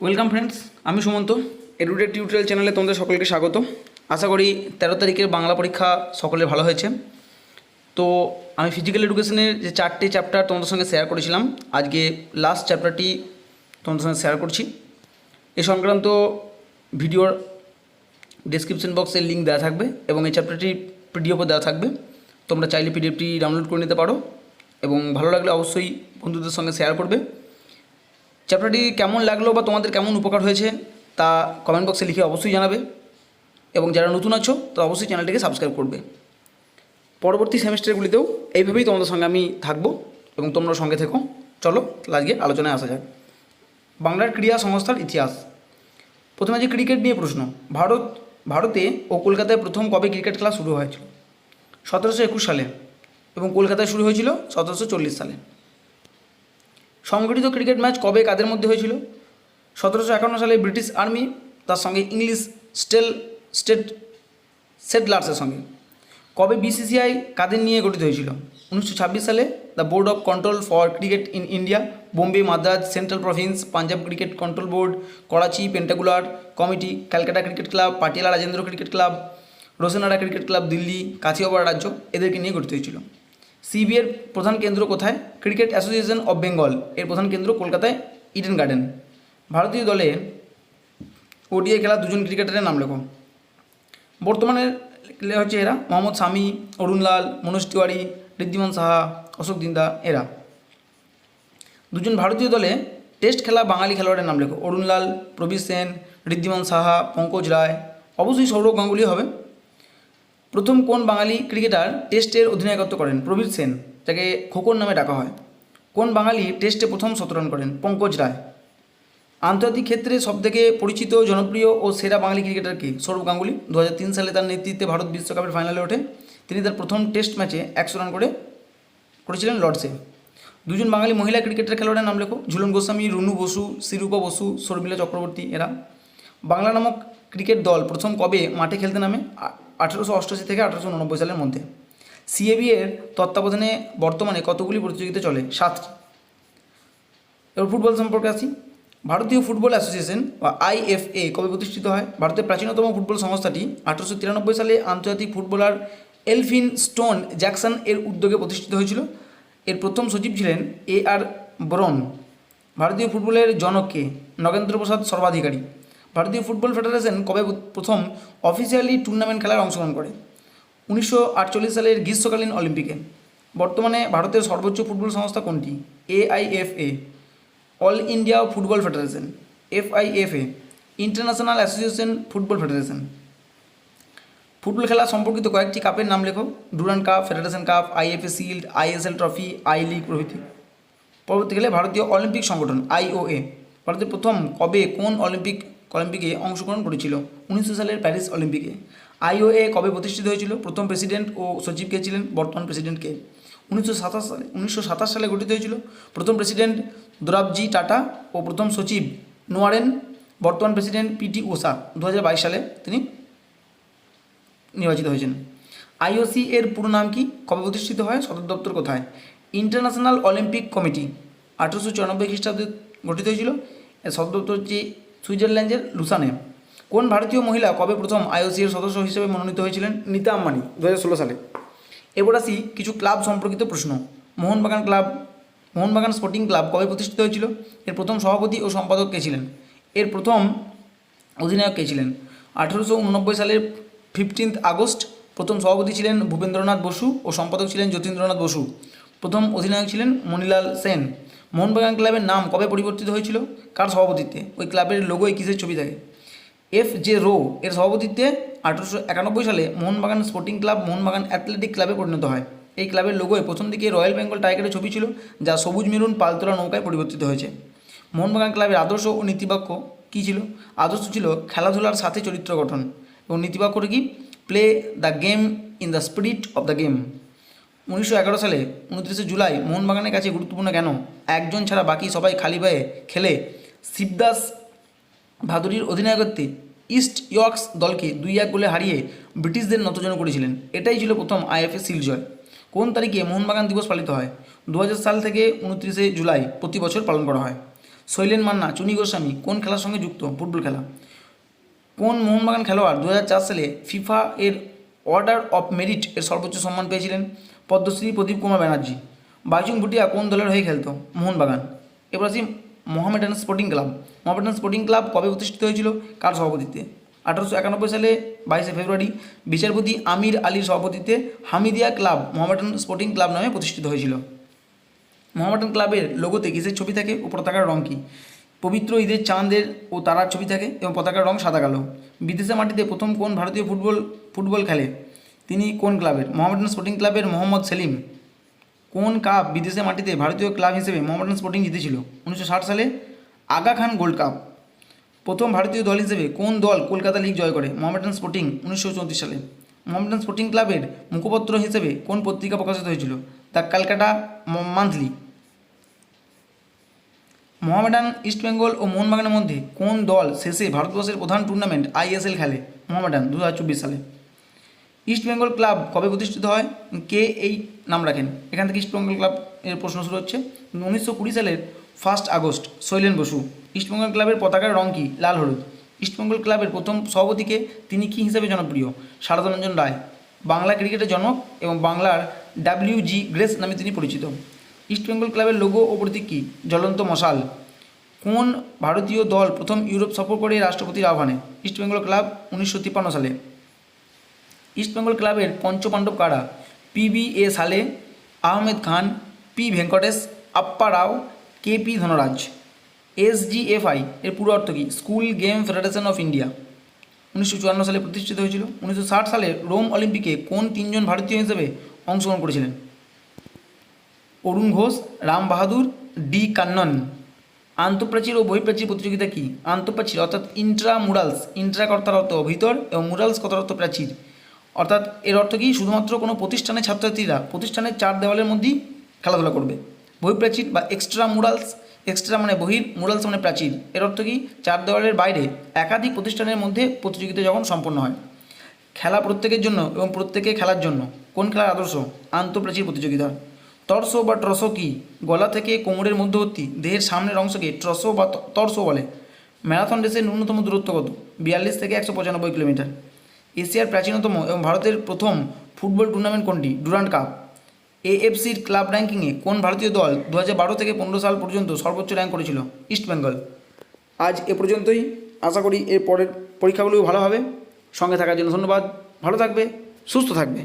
Welcome friends, আমি Sumanta. Edtech tutorial চ্যানেলে তোমাদের সকলকে স্বাগত। আশা করি 13 তারিখের বাংলা পরীক্ষা সকলের ভালো হয়েছে। তো আমি ফিজিক্যাল এডুকেশনের যে 4টে চ্যাপ্টার তোমাদের সঙ্গে শেয়ার করেছিলাম, আজকে লাস্ট চ্যাপ্টারটি তোমাদের সঙ্গে শেয়ার করছি। এ সংক্রান্ত ভিডিওর ডেসক্রিপশন বক্সে লিঙ্ক দেওয়া থাকবে এবং এই চ্যাপ্টারটি পিডিএফও দেওয়া থাকবে। তোমরা চাইলে পিডিএফটি ডাউনলোড করে নিতে পারো এবং ভালো লাগলে অবশ্যই বন্ধুদের সঙ্গে শেয়ার করবে। চ্যাপ্টারটি কেমন লাগলো বা তোমাদের কেমন উপকার হয়েছে তা কমেন্ট বক্সে লিখে অবশ্যই জানাবে এবং যারা নতুন আছো তো অবশ্যই চ্যানেলটিকে সাবস্ক্রাইব করবে। পরবর্তী সেমিস্টারগুলিতেও এইভাবেই তোমাদের সঙ্গে আমি থাকবো এবং তোমরা সঙ্গে থেকো। চলো আজকে আলোচনায় আসা যাক। বাংলার ক্রীড়া সংস্থার ইতিহাস। প্রথমে যে ক্রিকেট নিয়ে প্রশ্ন। ভারতে ও কলকাতায় প্রথম কবে ক্রিকেট খেলা শুরু হয়েছিল? 1721 সালে এবং কলকাতায় শুরু হয়েছিল 1740 সালে। সংগঠিত ক্রিকেট ম্যাচ কবে কাদের মধ্যে হয়েছিল? 1751 সালে ব্রিটিশ আর্মি তার সঙ্গে ইংলিশ সেটলার্সের সঙ্গে। কবে বিসিসিআই কাদের নিয়ে গঠিত হয়েছিল? 1926 সালে। The board of control for cricket in India, Bombay, Madras, central province, Punjab cricket control board, Karachi pentangular committee, Calcutta cricket club, Patiala Rajendra cricket club, Roshanara cricket club Delhi, Kathiawar রাজ্য এদেরকে নিয়ে গঠিত হয়েছিল। সিবি এর প্রধান কেন্দ্র কোথায়? ক্রিকেট অ্যাসোসিয়েশন অফ বেঙ্গল এর প্রধান কেন্দ্র কলকাতায় ইডেন গার্ডেন। ভারতীয় দলে ওডিআই খেলা দুজন ক্রিকেটারের নাম লেখো। বর্তমানে হচ্ছে এরা মোহাম্মদ শামি, অরুণ লাল, মনোজ তিওয়ারি, ঋদ্ধিমান সাহা, অশোক দিন্দা এরা। দুজন ভারতীয় দলে টেস্ট খেলা বাঙালি খেলোয়াড়ের নাম লেখো। অরুণ লাল, প্রবীর সেন, ঋদ্ধিমান সাহা, পঙ্কজ রায়, অবশ্যই সৌরভ গাঙ্গুলি হবে। প্রথম কোন বাঙালি ক্রিকেটার টেস্টের অধিনায়কত্ব করেন? প্রবীর সেন, যাকে খোকন নামে ডাকা হয়। কোন বাঙালি টেস্টে প্রথম শতরান করেন? পঙ্কজ রায়। আন্তর্জাতিক ক্ষেত্রে সবথেকে পরিচিত, জনপ্রিয় ও সেরা বাঙালি ক্রিকেটার কে? সৌরভ গাঙ্গুলি। 2003 সালে তার নেতৃত্বে ভারত বিশ্বকাপের ফাইনালে ওঠে। তিনি তার প্রথম টেস্ট ম্যাচে 100 রান করেছিলেন লর্ডসে। দুজন বাঙালি মহিলা ক্রিকেটার খেলোয়াড়ের নাম লেখো। ঝুলন গোস্বামী, রুনু বসু, শিরূপা বসু, শর্মিলা চক্রবর্তী এরা। বাংলা নামক ক্রিকেট দল প্রথম কবে মাঠে খেলতে নামে? 1888 থেকে 1889 সালের মধ্যে। সিএবি এর তত্ত্বাবধানে বর্তমানে কতগুলি প্রতিযোগিতা চলে? 7টি। এবার ফুটবল সম্পর্কে আসি। ভারতীয় ফুটবল অ্যাসোসিয়েশন বা আইএফএ কবে প্রতিষ্ঠিত হয়? ভারতের প্রাচীনতম ফুটবল সংস্থাটি 1893 সালে আন্তর্জাতিক ফুটবলার এলফিন স্টোন জ্যাকসন এর উদ্যোগে প্রতিষ্ঠিত হয়েছিল। এর প্রথম সচিব ছিলেন আর ব্রন। ভারতীয় ফুটবলের জনক কে? নগেন্দ্র প্রসাদ সর্বাধিকারী। ভারতীয় ফুটবল ফেডারেশন কবে প্রথম অফিসিয়ালি টুর্নামেন্ট খেলার অংশগ্রহণ করে? 1948 সালের গ্রীষ্মকালীন অলিম্পিকে। বর্তমানে ভারতের সর্বোচ্চ ফুটবল সংস্থা কোনটি? AIFA, all India football federation. FIFA, international association football federation. Football খেলা সম্পর্কিত কয়েকটি কাপের নাম লেখো। Durand cup, federation cup, IFA shield, ISL trophy, I league প্রভৃতি। পরবর্তীকালে ভারতীয় অলিম্পিক সংগঠন আইওএ ভারতের প্রথম কবে কোন অলিম্পিকে অংশগ্রহণ করেছিল? 1900 সালের প্যারিস অলিম্পিকে। আইওএ কবে প্রতিষ্ঠিত হয়েছিল? প্রথম প্রেসিডেন্ট ও সচিব কে ছিলেন? বর্তমান প্রেসিডেন্ট কে? 1927 সালে গঠিত হয়েছিল। প্রথম প্রেসিডেন্ট দোরাবজি টাটা ও প্রথম সচিব নোয়ারেন। বর্তমান প্রেসিডেন্ট পিটি ওষা। 2022 সালে তিনি নির্বাচিত হয়েছেন। আইওসি এর পুরো নাম কি? কবে প্রতিষ্ঠিত হয়? সদর দপ্তর কোথায়? ইন্টারন্যাশনাল অলিম্পিক কমিটি 1894 খ্রিস্টাব্দে গঠিত হয়েছিল। এর সদর দপ্তর হচ্ছে সুইজারল্যান্ডের লুসানে। কোন ভারতীয় মহিলা কবে প্রথম আইওসি এর সদস্য হিসেবে মনোনীত হয়েছিলেন? নীতা আম্বানি 2016 সালে। এবার আসি কিছু ক্লাব সম্পর্কিত প্রশ্ন। মোহনবাগান স্পোর্টিং ক্লাব কবে প্রতিষ্ঠিত হয়েছিল? এর প্রথম সভাপতি ও সম্পাদক কে ছিলেন? এর প্রথম অধিনায়ক কে ছিলেন? 1889 সালের 15 আগস্ট। প্রথম সভাপতি ছিলেন ভূপেন্দ্রনাথ বসু ও সম্পাদক ছিলেন যতীন্দ্রনাথ বসু। প্রথম অধিনায়ক ছিলেন মণিলাল সেন। মোহনবাগান ক্লাবের নাম কবে পরিবর্তিত হয়েছিল? কার সভাপতিত্বে? ওই ক্লাবের লোগোয় কিসের ছবি থাকে? এফ জে রো এর সভাপতিত্বে 1891 সালে Mohun Bagan sporting club Mohun Bagan athletic ক্লাবে পরিণত হয়। এই ক্লাবের লোগোয় প্রথম দিকে রয়্যাল বেঙ্গল টাইগারের ছবি ছিল, যা সবুজ মেরুন পালতোলা নৌকায় পরিবর্তিত হয়েছে। মোহনবাগান ক্লাবের আদর্শ ও নীতিবাক্য কী ছিল? আদর্শ ছিল খেলাধুলার সাথে চরিত্র গঠন এবং নীতিবাক্যটা কি? Play the game in the spirit of the game. 1911 সালে 29 জুলাই মোহনবাগানের কাছে গুরুত্বপূর্ণ কেন? একজন ছাড়া বাকি সবাই খালি পায়ে খেলে শিবদাস ভাদুরীর অধিনায়কত্বে ইস্ট ইয়র্কস দলকে 2-1 গোলে হারিয়ে ব্রিটিশদের নতজন করেছিলেন। এটাই ছিল প্রথম আইএফএ শিল্ড জয়। কোন তারিখে মোহনবাগান দিবস পালিত হয়? 2000 সাল থেকে 29 জুলাই প্রতি বছর পালন করা হয়। শৈলেন মান্না, চুনি গোস্বামী কোন খেলার সঙ্গে যুক্ত? ফুটবল খেলা। কোন মোহনবাগান খেলোয়াড় 2004 সালে ফিফা এর অর্ডার অফ মেরিট এর সর্বোচ্চ সম্মান পেয়েছিলেন? পদ্মশ্রী প্রদীপ কুমার ব্যানার্জি। বাইচুং ভুটিয়া কোন দলের হয়ে খেলতো? মোহনবাগান। এবার আসি Mohammedan sporting club. Mohammedan sporting club কবে প্রতিষ্ঠিত হয়েছিল? কার সভাপতিত্বে? 1891 সালে 22শে ফেব্রুয়ারি বিচারপতি আমির আলীর সভাপতিত্বে Hamidia club Mohammedan sporting club নামে প্রতিষ্ঠিত হয়েছিল। মোহামেডান ক্লাবের লোগোতে কিসের ছবি থাকে ও পতাকার রং কী? পবিত্র ঈদের চাঁদের ও তারার ছবি থাকে এবং পতাকার রং সাদা কালো। বিদেশে মাটিতে প্রথম কোন ভারতীয় ফুটবল খেলে? তিনি কোন ক্লাবের? মোহামেডান স্পোর্টিং ক্লাবের মোহাম্মদ সেলিম। কোন কাপ বিদেশে মাটিতে ভারতীয় ক্লাব হিসেবে মোহামেডান স্পোর্টিং জিতেছিল? 1960 সালে আগা খান গোল্ড কাপ। প্রথম ভারতীয় দল হিসেবে কোন দল কলকাতা লিগ জয় করে? মোহামেডান স্পোর্টিং 1934 সালে। মোহামেডান স্পোর্টিং ক্লাবের মুখপত্র হিসেবে কোন পত্রিকা প্রকাশিত হয়েছিল? The Calcutta monthly. মোহামেডান, ইস্টবেঙ্গল ও মোহনবাগানের মধ্যে কোন দল শেষে ভারতবর্ষের প্রধান টুর্নামেন্ট ISL খেলে? মোহামেডান 2024 সালে। ইস্টবেঙ্গল ক্লাব কবে প্রতিষ্ঠিত হয়? কে এই নাম রাখেন? এখান থেকে ইস্টবেঙ্গল ক্লাব এর প্রশ্ন শুরু হচ্ছে। 1920 সালের 1 আগস্ট। শৈলেন বসু। ইস্টবেঙ্গল ক্লাবের পতাকার রং কী? লাল হলুদ। ইস্টবেঙ্গল ক্লাবের প্রথম সভাপতিকে তিনি কী হিসেবে জনপ্রিয়? শারদারঞ্জন রায়। বাংলা ক্রিকেটের জনক এবং বাংলার WG গ্রেস নামে তিনি পরিচিত। ইস্টবেঙ্গল ক্লাবের লোগো ও প্রতীক কী? জ্বলন্ত মশাল। কোন ভারতীয় দল প্রথম ইউরোপ সফর করে রাষ্ট্রপতির আহ্বানে? ইস্টবেঙ্গল ক্লাব 1953 সালে। ইস্টবেঙ্গল ক্লাবের পঞ্চপাণ্ডব কারা? PBA সালে, আহমেদ খান, P ভেঙ্কটেশ, আপ্পা রাও, KP ধনরাজ। SGFI এর পুরো অর্থ কী? School game federation of India. 1954 সালে প্রতিষ্ঠিত হয়েছিল। 1960 সালে রোম অলিম্পিকে কোন তিনজন ভারতীয় হিসেবে অংশগ্রহণ করেছিলেন? অরুণ ঘোষ, রাম বাহাদুর, ডি কান্নন। আন্তঃপ্রাচীর ও বহিঃপ্রাচীর প্রতিযোগিতা কী? আন্তঃপ্রাচীর অর্থাৎ ইন্ট্রামুরালস। ইন্ট্রা কর্তার অর্থ ভিতর এবং মুরালস কর্তার অর্থ প্রাচীর। অর্থাৎ এর অর্থ কি? শুধুমাত্র কোনো প্রতিষ্ঠানের ছাত্রছাত্রীরা প্রতিষ্ঠানের 4 দেওয়ালের মধ্যেই খেলাধুলা করবে। বহিঃপ্রাচীর বা এক্সট্রা মুরালস, এক্সট্রা মানে বহির, মুরালস মানে প্রাচীর। এর অর্থ কি? 4 দেওয়ালের বাইরে একাধিক প্রতিষ্ঠানের মধ্যে প্রতিযোগিতা যখন সম্পন্ন হয়। খেলা প্রত্যেকের জন্য এবং প্রত্যেকে খেলার জন্য কোন খেলার আদর্শ? আন্তঃপ্রাচীর প্রতিযোগিতা। টর্সো বা ট্রসো কি? গলা থেকে কোমরের মধ্যবর্তী দেহের সামনের অংশকে ট্রসো বা টর্সো বলে। ম্যারাথন রেসের ন্যূনতম দূরত্ব কত? 42 থেকে 195 কিলোমিটার। এশিয়ার প্রাচীনতম এবং ভারতের প্রথম ফুটবল টুর্নামেন্ট কোনটি? Durand cup. AFCর ক্লাব র্যাঙ্কিংয়ে কোন ভারতীয় দল 2012 থেকে 15 সাল পর্যন্ত সর্বোচ্চ র্যাঙ্ক করেছিল? ইস্টবেঙ্গল। আজ এ পর্যন্তই। আশা করি এর পরের পরীক্ষাগুলো ভালো হবে। সঙ্গে থাকার জন্য ধন্যবাদ। ভালো থাকবে, সুস্থ থাকবে।